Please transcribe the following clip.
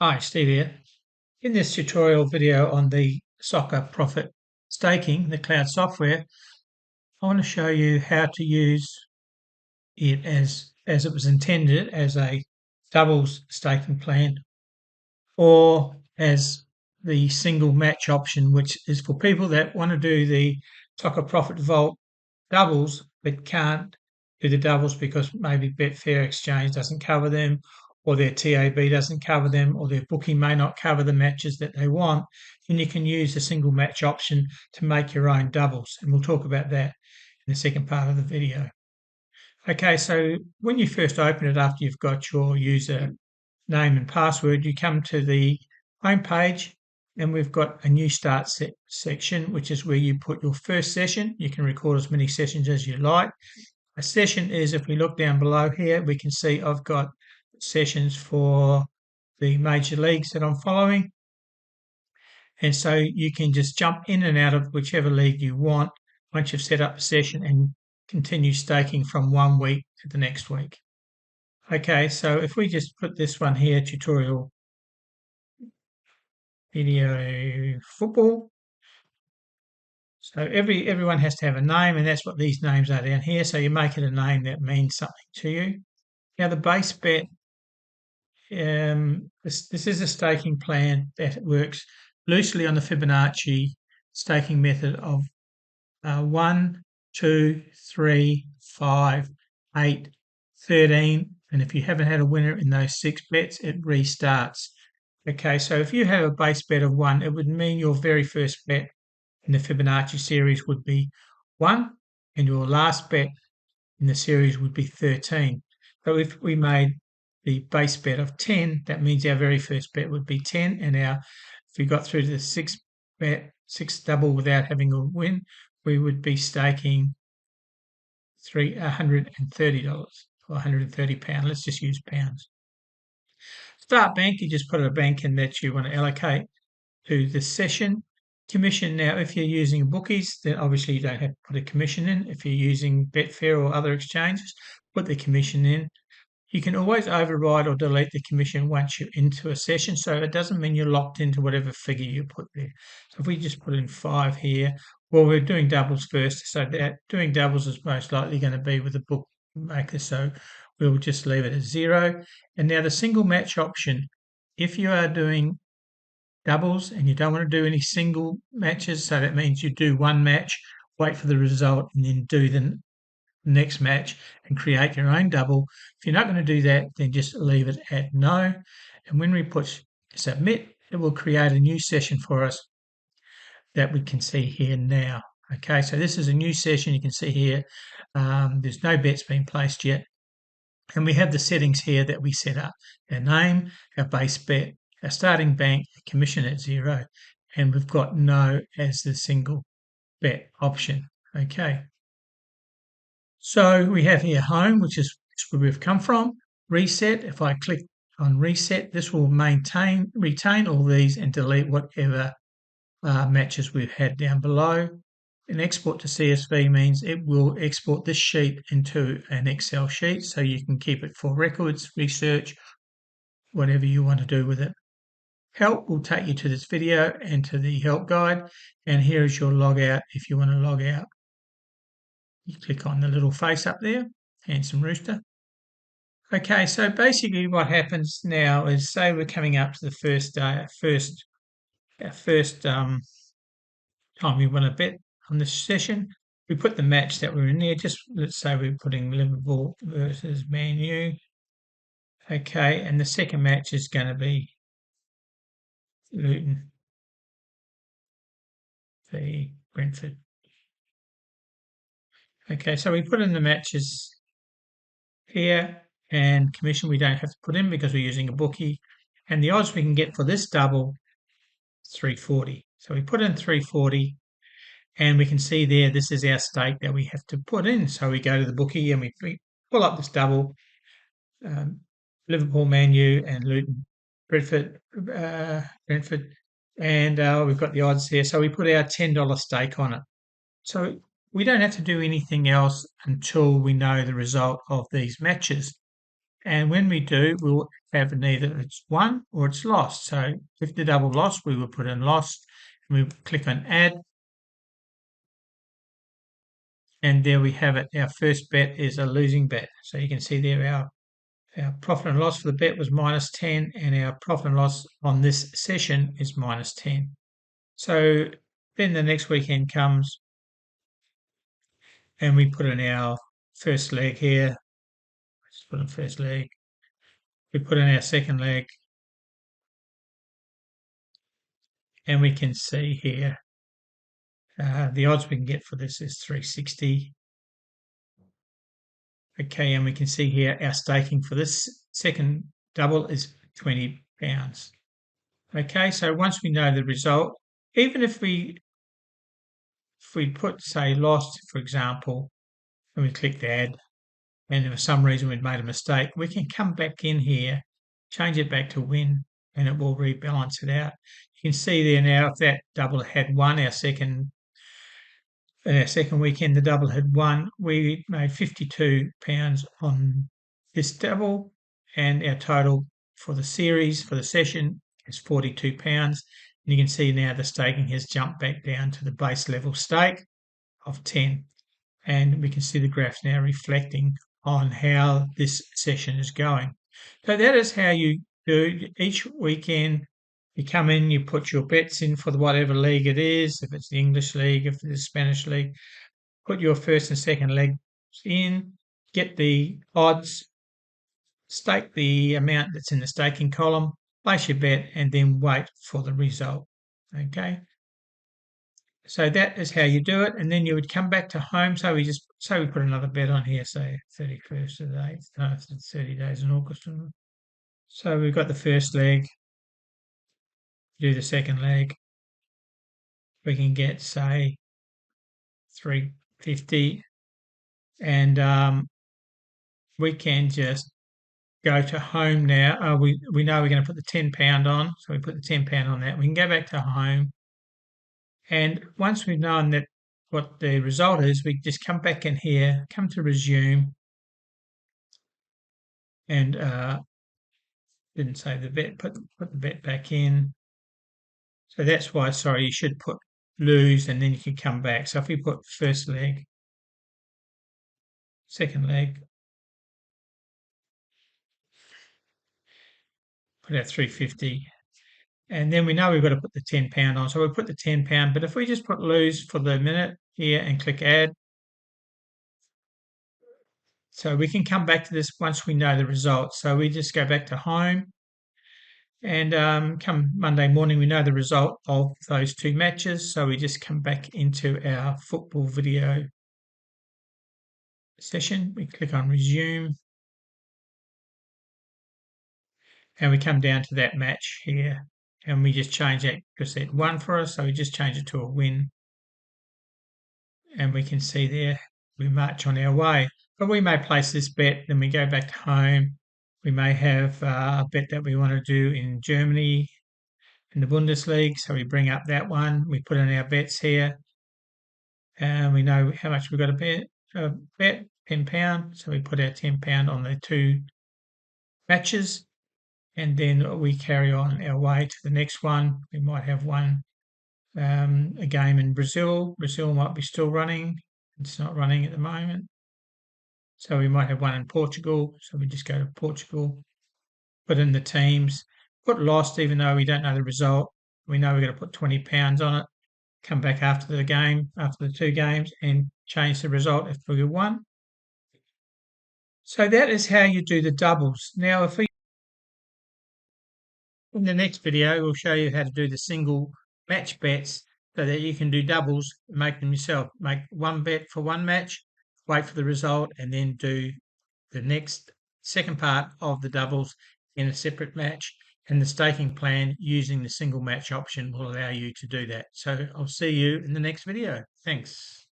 Hi, Steve here. In this tutorial video on the Soccer Profit Staking, the cloud software, I want to show you how to use it as it was intended as a doubles staking plan or as the single match option, which is for people that want to do the Soccer Profit Vault doubles but can't do the doubles because maybe Betfair Exchange doesn't cover them, or their TAB doesn't cover them, or their bookie may not cover the matches that they want. Then you can use the single match option to make your own doubles, and we'll talk about that in the second part of the video. Okay, so when you first open it after you've got your user name and password, you come to the home page and we've got a new start section, which is where you put your first session. You can record as many sessions as you like. A session is, if we look down below here, we can see I've got sessions for the major leagues that I'm following. And so you can just jump in and out of whichever league you want once you've set up a session and continue staking from one week to the next week. Okay, so if we just put this one here, tutorial video football. So everyone has to have a name, and that's what these names are down here. So you make it a name that means something to you. Now the base bet, this is a staking plan that works loosely on the Fibonacci staking method of 1, 2, 3, 5, 8, 13. And if you haven't had a winner in those 6 bets, it restarts. Okay, so if you have a base bet of 1, it would mean your very first bet in the Fibonacci series would be 1, and your last bet in the series would be 13. So if we made the base bet of 10, that means our very first bet would be 10, and if we got through to the 6 double without having a win, we would be staking $130 or £130. Let's just use pounds. Start bank, you just put a bank in that you want to allocate to the session. Commission, now if you're using bookies, then obviously you don't have to put a commission in. If you're using Betfair or other exchanges, put the commission in. You can always override or delete the commission once you're into a session, so it doesn't mean you're locked into whatever figure you put there. So if we just put in 5 here, well, we're doing doubles first, so that doing doubles is most likely going to be with the bookmaker, so we'll just leave it at 0. And now the single match option, if you are doing doubles and you don't want to do any single matches, so that means you do one match, wait for the result, and then do the next match and create your own double. If you're not going to do that, then just leave it at no. And when we push submit, it will create a new session for us that we can see here now. Okay, so this is a new session. You can see here there's no bets being placed yet. And we have the settings here that we set up. Our name, our base bet, our starting bank, commission at 0, and we've got no as the single bet option. Okay. So we have here home, which is where we've come from. Reset, if I click on reset, this will retain all these and delete whatever matches we've had down below. And export to CSV means it will export this sheet into an Excel sheet so you can keep it for records, research, whatever you want to do with it. Help will take you to this video and to the help guide, and here is your log out if you want to log out. You click on the little face up there, handsome rooster. Okay, so basically what happens now is, say we're coming up to the first day, our first time we want to bet on this session. We put the match that we're in there. Just let's say we're putting Liverpool versus Man U. Okay, and the second match is going to be Luton v Brentford. Okay, so we put in the matches here, and commission we don't have to put in because we're using a bookie. And the odds we can get for this double, 340. So we put in 340, and we can see there this is our stake that we have to put in. So we go to the bookie and we pull up this double, Liverpool, Man U, and Luton, Brentford, and we've got the odds there. So we put our $10 stake on it. So we don't have to do anything else until we know the result of these matches. And when we do, we'll have either it's won or it's lost. So if the double lost, we would put in lost, and we click on add. And there we have it. Our first bet is a losing bet. So you can see there our profit and loss for the bet was -10, and our profit and loss on this session is -10. So then the next weekend comes and we put in our first leg here. Let's put in first leg. We put in our second leg, and we can see here the odds we can get for this is 360. Okay, and we can see here our staking for this second double is £20. Okay, so once we know the result, even if we put, say, lost, for example, and we clicked add, and for some reason we'd made a mistake, we can come back in here, change it back to win, and it will rebalance it out. You can see there now if that double had won, our second weekend, the double had won, we made £52 on this double, and our total for the series, for the session, is £42. And you can see now the staking has jumped back down to the base level stake of 10. And we can see the graph now reflecting on how this session is going. So that is how you do each weekend. You come in, you put your bets in for whatever league it is, if it's the English league, if it's the Spanish league, put your first and second legs in, get the odds, stake the amount that's in the staking column, place your bet, and then wait for the result. Okay. So that is how you do it, and then you would come back to home. So we put another bet on here, say 31st of the 8th, no, it's 30 days in August. So we've got the first leg, do the second leg. We can get, say, 350, and we can just go to home now. We know we're going to put the £10 on, so we put the £10 on that. We can go back to home, and once we've known that what the result is, we just come back in here, come to resume, and didn't save the bet, put the bet back in. So that's why, sorry, you should put lose, and then you can come back. So if we put first leg, second leg, put our 350, and then we know we've got to put the £10 on. So we put the £10, but if we just put lose for the minute here and click add, so we can come back to this once we know the results. So we just go back to home, and come Monday morning, we know the result of those two matches. So we just come back into our football video session. We click on resume, and we come down to that match here, and we just change that because it won for us. So we just change it to a win, and we can see there we march on our way. But we may place this bet, then we go back to home. We may have a bet that we want to do in Germany in the Bundesliga, so we bring up that one. We put in our bets here, and we know how much we've got to bet, £10. So we put our £10 on the two matches, and then we carry on our way to the next one. We might have one, a game in Brazil. Brazil might be still running. It's not running at the moment. So we might have one in Portugal. So we just go to Portugal, put in the teams, put lost even though we don't know the result. We know we're going to put £20 on it, come back after the game, after the two games, and change the result if we won. So that is how you do the doubles. Now, in the next video, we'll show you how to do the single match bets so that you can do doubles, make them yourself. Make one bet for one match, wait for the result, and then do the second part of the doubles in a separate match. And the staking plan using the single match option will allow you to do that. So I'll see you in the next video. Thanks.